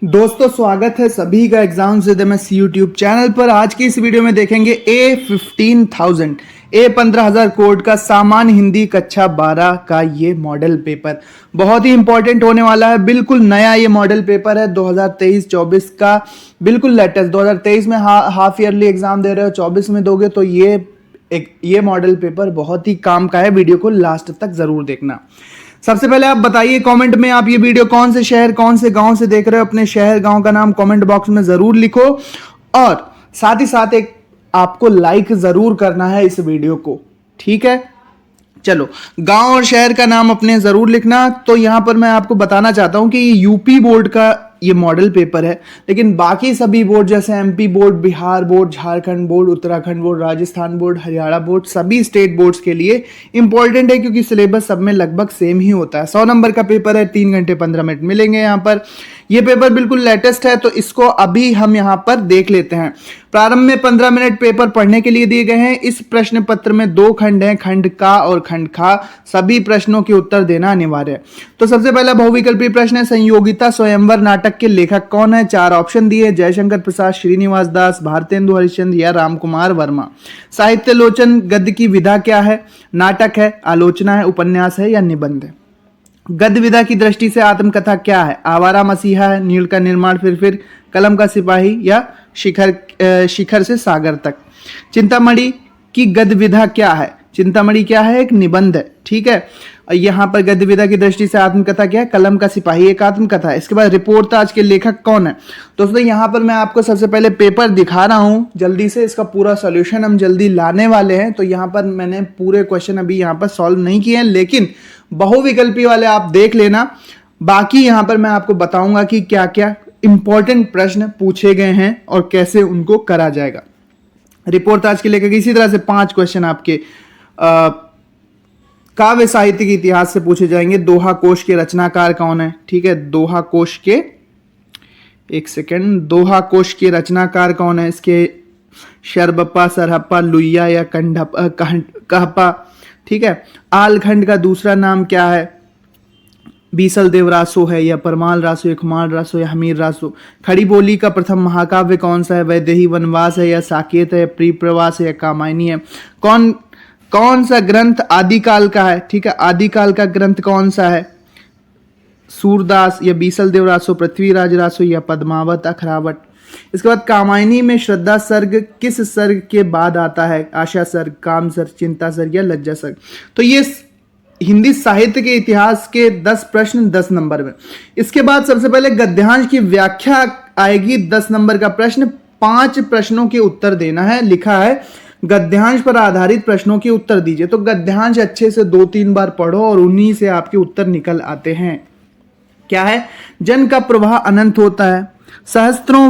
दोस्तों स्वागत है सभी का एग्जाम से मैं यूट्यूब चैनल पर। आज की इस वीडियो में देखेंगे A15,000 कोड का सामान्य हिंदी कक्षा 12 का ये मॉडल पेपर बहुत ही इंपॉर्टेंट होने वाला है। बिल्कुल नया ये मॉडल पेपर है 2023-24 का, बिल्कुल लेटेस्ट। 2023 में हाफ ईयरली एग्जाम दे रहे हो, 24 में दोगे तो ये मॉडल पेपर बहुत ही काम का है। वीडियो को लास्ट तक जरूर देखना। सबसे पहले आप बताइए कमेंट में आप ये वीडियो कौन से शहर कौन से गांव से देख रहे हो। अपने शहर गांव का नाम कमेंट बॉक्स में जरूर लिखो और साथ ही साथ एक आपको लाइक जरूर करना है इस वीडियो को, ठीक है। चलो, गांव और शहर का नाम अपने जरूर लिखना। तो यहां पर मैं आपको बताना चाहता हूं कि ये यूपी बोर्ड का ये मॉडल पेपर है, लेकिन बाकी सभी बोर्ड जैसे MP board, Bihar board, Jharkhand board, Uttarakhand board, Rajasthan board, Haryana board, सभी स्टेट बोर्ड्स के लिए इंपॉर्टेंट है क्योंकि सिलेबस सब में लगभग सेम ही होता है। 100 नंबर का पेपर है, 3 घंटे 15 मिनट मिलेंगे यहाँ पर। ये पेपर बिल्कुल लेटेस्ट है तो इसको अभी हम यहाँ पर देख लेते हैं। प्रारंभ में 15 मिनट पेपर पढ़ने के लिए दिए गए हैं। इस प्रश्न पत्र में 2 खंड हैं, खंड का और खंड खा। सभी प्रश्नों के उत्तर देना अनिवार्य है। तो सबसे पहला बहुविकल्पी प्रश्न है, संयोगिता स्वयंवर नाटक के लेखक कौन है? 4 ऑप्शन दिए, जयशंकर प्रसाद, श्रीनिवास दास, भारतेंदु हरिश्चंद्र या रामकुमार वर्मा। साहित्यालोचन गद्य की विधा क्या है? नाटक है, आलोचना है, उपन्यास है या निबंध है? गद्य विधा की दृष्टि से आत्मकथा क्या है? आवारा मसीहा है, नील का निर्माण, फिर कलम का सिपाही या शिखर से सागर तक। चिंतामणि की गद्य विधा क्या है? चिंतामणि क्या है? एक निबंध है, ठीक है। यहां पर गद्य विधा की दृष्टि से आत्मकथा क्या है? कलम का सिपाही एक आत्मकथा है। इसके बाद रिपोर्टाज के लेखक कौन है? दोस्तों यहां पर मैं आपको सबसे पहले पेपर दिखा रहा हूं जल्दी से। इसका पूरा सॉल्यूशन हम जल्दी लाने वाले हैं, तो यहां पर मैंने पूरे क्वेश्चन अभी यहां पर सॉल्व नहीं किए हैं, लेकिन बहुविकल्पी वाले आप देख लेना। बाकी यहां पर मैं आपको बताऊंगा कि क्या क्या इंपॉर्टेंट प्रश्न पूछे गए हैं और कैसे उनको करा जाएगा। रिपोर्टाज के लेखक, इसी तरह से 5 क्वेश्चन आपके काव्य साहित्य के इतिहास से पूछे जाएंगे। दोहा कोश के रचनाकार कौन है? ठीक है, दोहा कोश के, एक सेकेंड, दोहा कोश के रचनाकार कौन है? इसके शरबप्पा, सरहप्पा, लुइया या कहपा, ठीक है। आलखंड का दूसरा नाम क्या है? बीसल देव रासो है या परमाल रासो या खुमार रासो या हमीर रासो। खड़ी बोली का प्रथम महाकाव्य कौन सा है? वैदेही वनवास है या साकेत है, प्रियप्रवास है या कामायनी है। कौन सा ग्रंथ आदिकाल का है? ठीक है, आदिकाल का ग्रंथ कौन सा है? सूरदास या बीसल देव रासो, पृथ्वीराज रासो या पद्मावत अखरावट। इसके बाद कामायनी में श्रद्धा सर्ग किस सर्ग के बाद आता है? आशा सर्ग, काम सर्ग, चिंता सर्ग या लज्जा सर्ग। तो ये हिंदी साहित्य के इतिहास के 10 प्रश्न 10 नंबर में। इसके बाद सबसे पहले गद्यांश की व्याख्या आएगी, 10 नंबर का प्रश्न। 5 प्रश्नों के उत्तर देना है। लिखा है गद्यांश पर आधारित प्रश्नों के उत्तर दीजिए। तो गद्यांश अच्छे से 2-3 बार पढ़ो और उन्हीं से आपके उत्तर निकल आते हैं। क्या है? जन का प्रवाह अनंत होता है। सहस्त्रों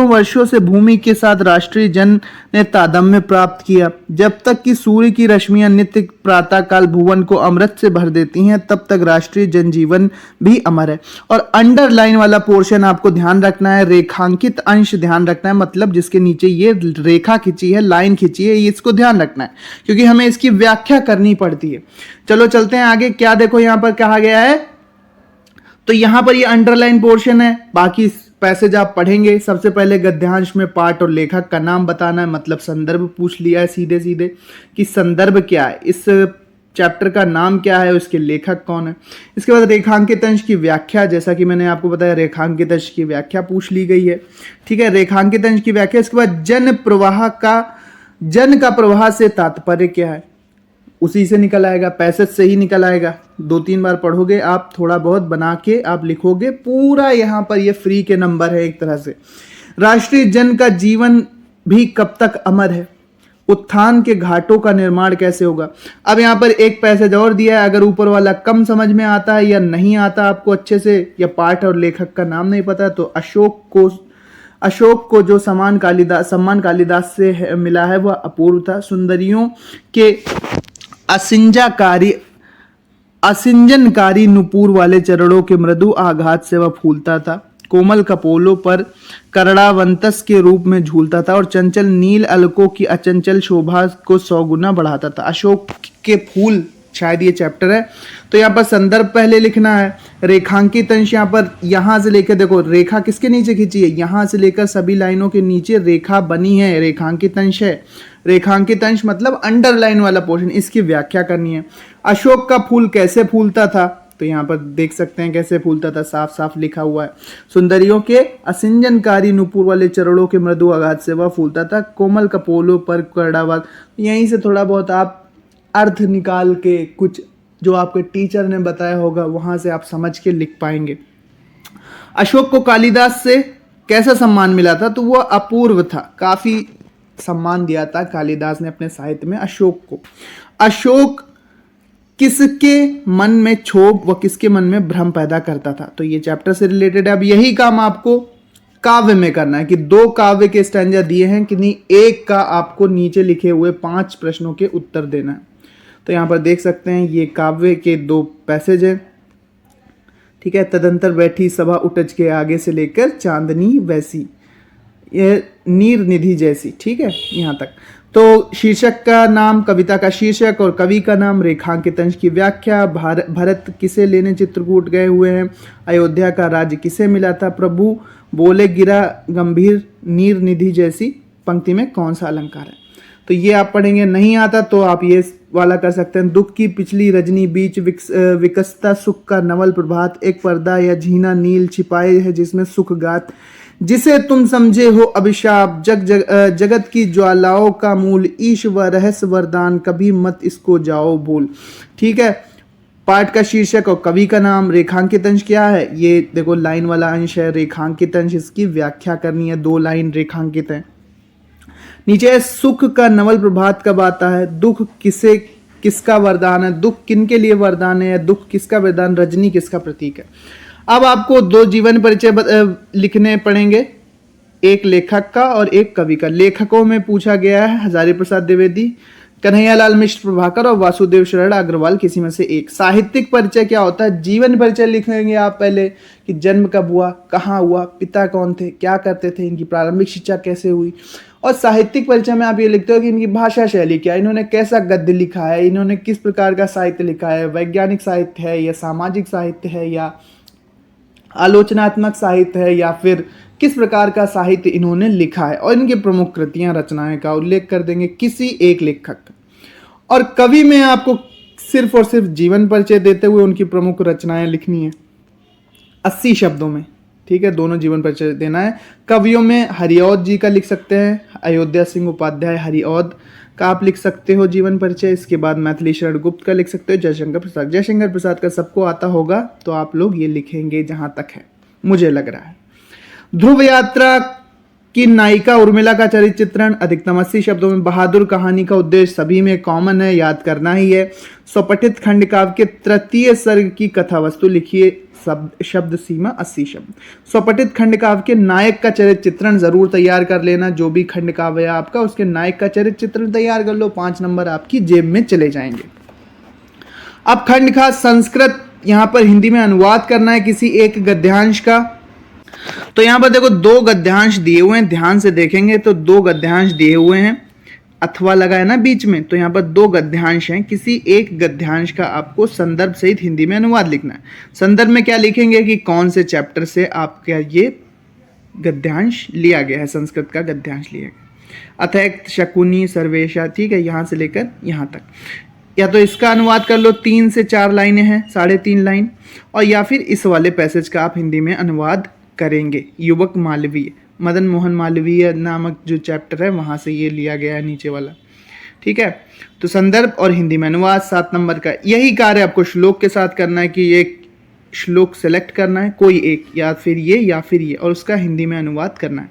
वर्षों से भूमि के साथ राष्ट्रीय जन ने तादम्य प्राप्त किया। जब तक कि सूर्य की रश्मियां नित्य प्रातः काल भुवन को अमृत से भर देती हैं, तब तक राष्ट्रीय जनजीवन भी अमर है। और अंडरलाइन वाला पोर्शन आपको ध्यान रखना है, रेखांकित अंश ध्यान रखना है, मतलब जिसके नीचे ये रेखा खींची है, लाइन खींची है, ये इसको ध्यान रखना है क्योंकि हमें इसकी व्याख्या करनी पड़ती है। चलो चलते हैं आगे। क्या देखो यहां पर कहा गया है, तो यहां पर ये अंडरलाइन पोर्शन है, बाकी पैसेज आप पढ़ेंगे। सबसे पहले गद्यांश में पाठ और लेखक का नाम बताना है, मतलब संदर्भ पूछ लिया है सीधे सीधे कि संदर्भ क्या है, इस चैप्टर का नाम क्या है, उसके लेखक कौन है। इसके बाद रेखांकित अंश की व्याख्या, जैसा कि मैंने आपको बताया रेखांकित अंश की व्याख्या पूछ ली गई है, ठीक है, रेखांकित अंश की व्याख्या। इसके बाद जन का प्रवाह से तात्पर्य क्या है, उसी से निकल आएगा, पैसेज से ही निकल आएगा। 2-3 बार पढ़ोगे आप, थोड़ा बहुत बना के आप लिखोगे, पूरा यहाँ पर ये फ्री के नंबर है एक तरह से। राष्ट्रीय जन का जीवन भी कब तक अमर है। उत्थान के घाटों का निर्माण कैसे होगा। अब यहाँ पर एक पैसेज और दिया है, अगर ऊपर वाला कम समझ में आता है या नहीं आता आपको अच्छे से, या पाठ और लेखक का नाम नहीं पता, तो अशोक को जो सम्मान कालिदास से मिला है वह अपूर्व था। सुंदरियों के असिंजनकारी नुपुर वाले चरणों के मृदु आघात से वह फूलता था। कोमल कपोलों पर करड़ावंतस के रूप में झूलता था और चंचल नील अलकों की अचंचल शोभा को 100 गुना बढ़ाता था। अशोक के फूल शायद ये चैप्टर है। तो यहाँ पर संदर्भ पहले लिखना है, रेखांकित अंश यहाँ पर यहां से लेकर देखो रेखा किसके नीचे खींची है, यहां से लेकर सभी लाइनों के नीचे रेखा बनी है, रेखांकित अंश है। रेखांकित अंश मतलब अंडरलाइन वाला पोर्शन, इसकी व्याख्या करनी है। अशोक का फूल कैसे फूलता था, तो यहाँ पर देख सकते हैं कैसे फूलता था, साफ साफ लिखा हुआ है। सुंदरियों के असिंजनकारी नुपुर वाले चरणों के मृदु आघात से वह फूलता था, कोमल कपोलों पर करड़ावाद। यहीं से थोड़ा बहुत आप अर्थ निकाल के कुछ जो आपके टीचर ने बताया होगा वहां से आप समझ के लिख पाएंगे। अशोक को कालिदास से कैसा सम्मान मिला था, तो वह अपूर्व था, काफी सम्मान दिया था कालिदास ने अपने साहित्य में अशोक को। अशोक किसके मन में क्षोभ व किसके मन में भ्रम पैदा करता था, तो ये चैप्टर से रिलेटेड है। अब यही काम आपको काव्य में करना है कि 2 काव्य के स्टैंजा दिए हैं कि नहीं, एक का आपको नीचे लिखे हुए 5 प्रश्नों के उत्तर देना है। तो यहाँ पर देख सकते हैं ये काव्य के 2 पैसेज हैं, ठीक है। तदंतर बैठी सभा उठज के आगे से लेकर चांदनी वैसी, यह नीर निधि जैसी, ठीक है, यहाँ तक। तो शीर्षक का नाम, कविता का शीर्षक और कवि का नाम, रेखांकित अंश की व्याख्या, भरत किसे लेने चित्रकूट गए हुए हैं, अयोध्या का राज्य किसे मिला था, प्रभु बोले गिरा गंभीर नीर निधि जैसी पंक्ति में कौन सा अलंकार है। तो ये आप पढ़ेंगे, नहीं आता तो आप ये वाला कर सकते हैं। दुख की पिछली रजनी बीच विकसता सुख का नवल प्रभात, एक पर्दा या झीना नील छिपाए है जिसमें सुख गात, जिसे तुम समझे हो अभिशाप, जगत की ज्वालाओं का मूल, ईश व रहस्य वरदान, कभी मत इसको जाओ भूल, ठीक है। पाठ का शीर्षक और कवि का नाम। रेखांकित अंश क्या है, ये देखो लाइन वाला अंश है, रेखांकित अंश, इसकी व्याख्या करनी है, 2 लाइन रेखांकित है। नीचे है सुख का नवल प्रभात कब आता है, दुख किसका वरदान है, दुख किनके लिए वरदान है, दुख किसका वरदान, रजनी किसका प्रतीक है। अब आपको 2 जीवन परिचय लिखने पड़ेंगे, एक लेखक का और एक कवि का। लेखकों में पूछा गया है हजारी प्रसाद द्विवेदी, कन्हैयालाल मिश्र प्रभाकर और वासुदेव शरण अग्रवाल, किसी में से एक। साहित्यिक परिचय क्या होता है, जीवन परिचय लिखेंगे आप पहले कि जन्म कब हुआ, कहाँ हुआ, पिता कौन थे, क्या करते थे, इनकी प्रारंभिक शिक्षा कैसे हुई। और साहित्यिक परिचय में आप ये लिखते हो कि इनकी भाषा शैली क्या, इन्होंने कैसा गद्य लिखा है, इन्होंने किस प्रकार का साहित्य लिखा है, वैज्ञानिक साहित्य है या सामाजिक साहित्य है या आलोचनात्मक साहित्य है, या फिर किस प्रकार का साहित्य इन्होंने लिखा है, और इनकी प्रमुख कृतियां रचनाएं का उल्लेख कर देंगे किसी एक लेखक। और कवि में आपको सिर्फ और सिर्फ जीवन परिचय देते हुए उनकी प्रमुख रचनाएं लिखनी है 80 शब्दों में, ठीक है, दोनों जीवन परिचय देना है। कवियों में हरिऔध जी का लिख सकते हैं, अयोध्या सिंह उपाध्याय हरिऔध का आप लिख सकते हो जीवन परिचय। इसके बाद मैथिली शरण गुप्त का लिख सकते हो, जयशंकर प्रसाद। जयशंकर प्रसाद का सबको आता होगा, तो आप लोग ये लिखेंगे जहां तक है मुझे लग रहा है। ध्रुव यात्रा की नायिका उर्मिला का चरित्र चित्रण अधिकतम 80 शब्दों में। बहादुर कहानी का उद्देश्य सभी में कॉमन है, याद करना ही है। स्वपठित खंड काव्य के तृतीय सर्ग की कथा वस्तु लिखिए, शब्द सीमा 80 शब्द। स्वपठित खंड काव्य के नायक का चरित्र चित्रण जरूर तैयार कर लेना, जो भी खंड काव्य है आपका उसके नायक का चरित्र चित्रण तैयार कर लो, 5 नंबर आपकी जेब में चले जाएंगे। अब खंड का संस्कृत यहां पर हिंदी में अनुवाद करना है किसी एक गद्यांश का। तो यहां पर देखो 2 गद्यांश दिए हुए हैं, ध्यान से देखेंगे तो 2 गद्यांश दिए हुए हैं, अथवा लगा है ना बीच में, तो यहाँ पर 2 गद्यांश हैं, किसी एक गद्यांश का आपको संदर्भ सहित हिंदी में अनुवाद लिखना है। संदर्भ में क्या लिखेंगे कि कौन से चैप्टर से आपका ये गद्यांश लिया गया है, संस्कृत का गद्यांश लिया गया। अथैक्त शकुनी सर्वेशा, ठीक है, यहाँ से लेकर यहाँ तक। या तो इसका अनुवाद कर लो, 3 से 4 लाइनें हैं, 3.5 लाइन, और या फिर इस वाले पैसेज का आप हिंदी में अनुवाद करेंगे। युवक मालवीय, मदन मोहन मालवीय नामक जो चैप्टर है वहां से ये लिया गया है नीचे वाला, ठीक है। तो संदर्भ और हिंदी में अनुवाद 7 नंबर का। यही कार्य आपको श्लोक के साथ करना है कि एक श्लोक सेलेक्ट करना है कोई एक, या फिर ये, और उसका हिंदी में अनुवाद करना है।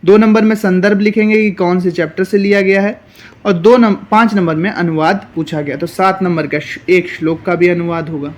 2 नंबर में संदर्भ लिखेंगे कि कौन से चैप्टर से लिया गया है, और 5 नंबर में अनुवाद पूछा गया, तो 7 नंबर का एक श्लोक का भी अनुवाद होगा।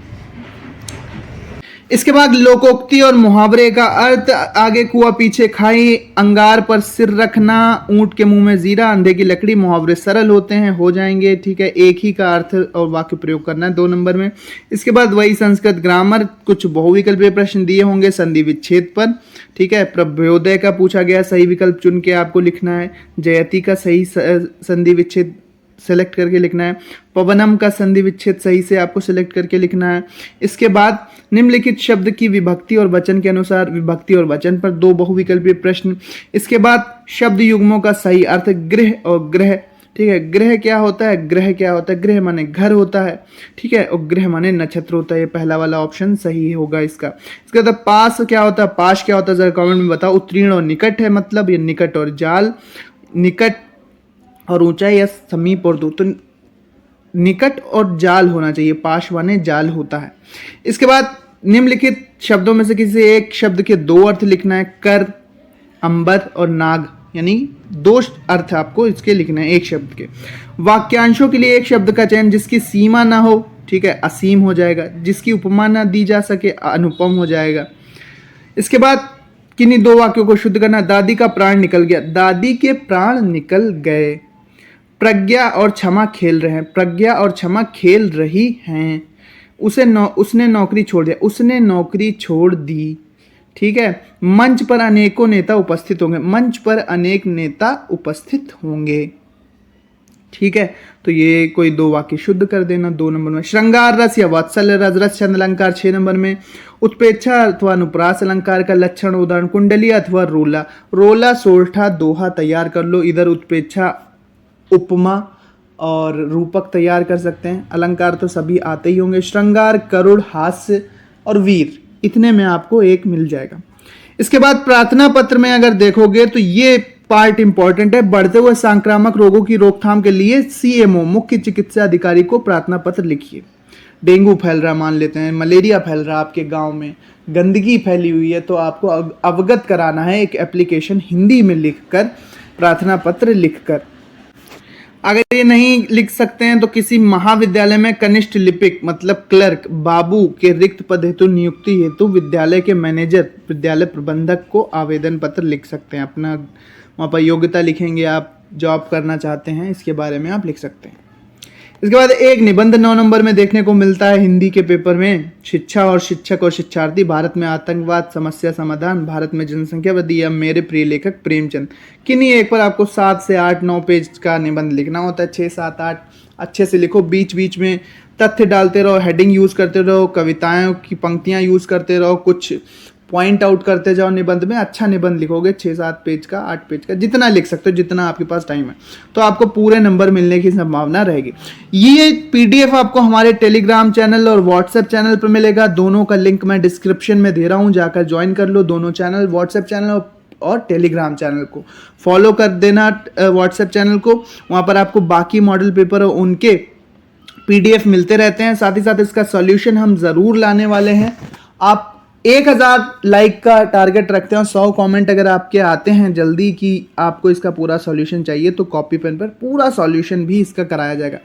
इसके बाद लोकोक्ति और मुहावरे का अर्थ, आगे कुआ पीछे खाई, अंगार पर सिर रखना, ऊंट के मुंह में जीरा, अंधे की लकड़ी। मुहावरे सरल होते हैं, हो जाएंगे, ठीक है, एक ही का अर्थ और वाक्य प्रयोग करना है 2 नंबर में। इसके बाद वही संस्कृत ग्रामर, कुछ बहुविकल्पीय प्रश्न दिए होंगे संधि विच्छेद पर, ठीक है। प्रभ्योदय का पूछा गया, सही विकल्प चुन के आपको लिखना है। जयति का सही संधि विच्छेद सेलेक्ट करके लिखना है। पवनम का संधि विच्छेद सही से आपको सेलेक्ट करके लिखना है। इसके बाद निम्नलिखित शब्द की विभक्ति और वचन के अनुसार विभक्ति और वचन पर 2 बहुविकल्पीय प्रश्न। इसके बाद शब्द युग्मों का सही अर्थ गृह और ग्रह, ठीक है। ग्रह क्या होता है, ग्रह क्या होता है, गृह माने घर होता है, ठीक है, और ग्रह माने नक्षत्र होता है। ये पहला वाला ऑप्शन सही होगा इसका। इसके बाद पास क्या होता है, पास क्या होता है जरा कमेंट में बताओ। उत्तीर्ण और निकट है, मतलब ये निकट और जाल, निकट और ऊंचाई या समीप और दूर, तो निकट और जाल होना चाहिए, पाश माने जाल होता है। इसके बाद निम्नलिखित शब्दों में से किसी एक शब्द के 2 अर्थ लिखना है। कर, अंबर और नाग, यानी 2 अर्थ आपको इसके लिखने हैं एक शब्द के। वाक्यांशों के लिए एक शब्द का चयन जिसकी सीमा ना हो, ठीक है, असीम हो जाएगा। जिसकी उपमा ना दी जा सके, अनुपम हो जाएगा। इसके बाद किन्हीं 2 वाक्यों को शुद्ध करना। दादी का प्राण निकल गया, दादी के प्राण निकल गए। प्रज्ञा और क्षमा खेल रहे हैं, प्रज्ञा और क्षमा खेल रही हैं। उसने नौकरी छोड़ दिया, उसने नौकरी छोड़ दी, ठीक है। मंच पर अनेकों नेता उपस्थित होंगे, मंच पर अनेक नेता उपस्थित होंगे, ठीक है। तो ये कोई 2 वाक्य शुद्ध कर देना 2 नंबर में। श्रृंगार रस या वात्सल्य रस, रस छंद अलंकार 6 नंबर में। उत्प्रेक्षा अथवा अनुप्रास अलंकार का लक्षण उदाहरण कुंडली अथवा रोला, रोला सोरठा दोहा तैयार कर लो। इधर उत्प्रेक्षा उपमा और रूपक तैयार कर सकते हैं। अलंकार तो सभी आते ही होंगे। श्रृंगार, करुण, हास्य और वीर, इतने में आपको 1 मिल जाएगा। इसके बाद प्रार्थना पत्र में अगर देखोगे तो ये पार्ट इंपॉर्टेंट है। बढ़ते हुए संक्रामक रोगों की रोकथाम के लिए सीएमओ मुख्य चिकित्सा अधिकारी को प्रार्थना पत्र लिखिए। डेंगू फैल रहा मान लेते हैं, मलेरिया फैल रहा आपके गांव में, गंदगी फैली हुई है, तो आपको अवगत कराना है एक एप्लीकेशन हिंदी में लिखकर, प्रार्थना पत्र लिखकर। अगर ये नहीं लिख सकते हैं तो किसी महाविद्यालय में कनिष्ठ लिपिक मतलब क्लर्क बाबू के रिक्त पद हेतु नियुक्ति हेतु विद्यालय के मैनेजर विद्यालय प्रबंधक को आवेदन पत्र लिख सकते हैं। अपना वहाँ पर योग्यता लिखेंगे, आप जॉब करना चाहते हैं इसके बारे में आप लिख सकते हैं। इसके बाद एक निबंध 9 नंबर में देखने को मिलता है हिंदी के पेपर में। शिक्षा और शिक्षक और शिक्षार्थी, भारत में आतंकवाद समस्या समाधान, भारत में जनसंख्या वृद्धि या मेरे प्रिय लेखक प्रेमचंद। किन्हीं एक पर आपको 7 से 8-9 पेज का निबंध लिखना होता है। 6, 7, 8 अच्छे से लिखो, बीच बीच में तथ्य डालते रहो, हेडिंग यूज करते रहो, कविताओं की पंक्तियां यूज करते रहो, कुछ पॉइंट आउट करते जाओ निबंध में। अच्छा निबंध लिखोगे 6-7 पेज का, 8 पेज का, जितना लिख सकते हो, जितना आपके पास टाइम है, तो आपको पूरे नंबर मिलने की संभावना रहेगी। ये पीडीएफ आपको हमारे टेलीग्राम चैनल और व्हाट्सएप चैनल पर मिलेगा। दोनों का लिंक मैं डिस्क्रिप्शन में दे रहा हूँ, जाकर ज्वाइन कर लो। दोनों चैनल, व्हाट्सएप चैनल और टेलीग्राम चैनल को फॉलो कर देना। व्हाट्सएप चैनल को, वहाँ पर आपको बाकी मॉडल पेपर और उनके पीडीएफ मिलते रहते हैं। साथ ही साथ इसका सॉल्यूशन हम ज़रूर लाने वाले हैं। आप 1000 लाइक का टारगेट रखते हैं, 100 कमेंट अगर आपके आते हैं जल्दी कि आपको इसका पूरा सॉल्यूशन चाहिए, तो कॉपी पेन पर पूरा सॉल्यूशन भी इसका कराया जाएगा।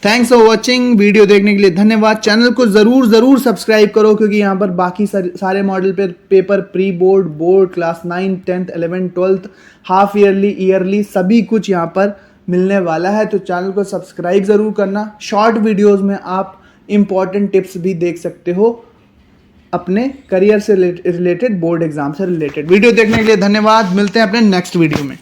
थैंक्स फॉर वॉचिंग, वीडियो देखने के लिए धन्यवाद। चैनल को ज़रूर सब्सक्राइब करो, क्योंकि यहाँ पर बाकी सारे model paper pre board, board, class 9, 10th, 11th, 12th, half yearly, yearly सभी कुछ यहाँ पर मिलने वाला है। तो चैनल को सब्सक्राइब ज़रूर करना। शॉर्ट वीडियोज़ में आप इंपॉर्टेंट टिप्स भी देख सकते हो अपने करियर से रिलेटेड, बोर्ड एग्जाम से रिलेटेड। वीडियो देखने के लिए धन्यवाद। मिलते हैं अपने नेक्स्ट वीडियो में।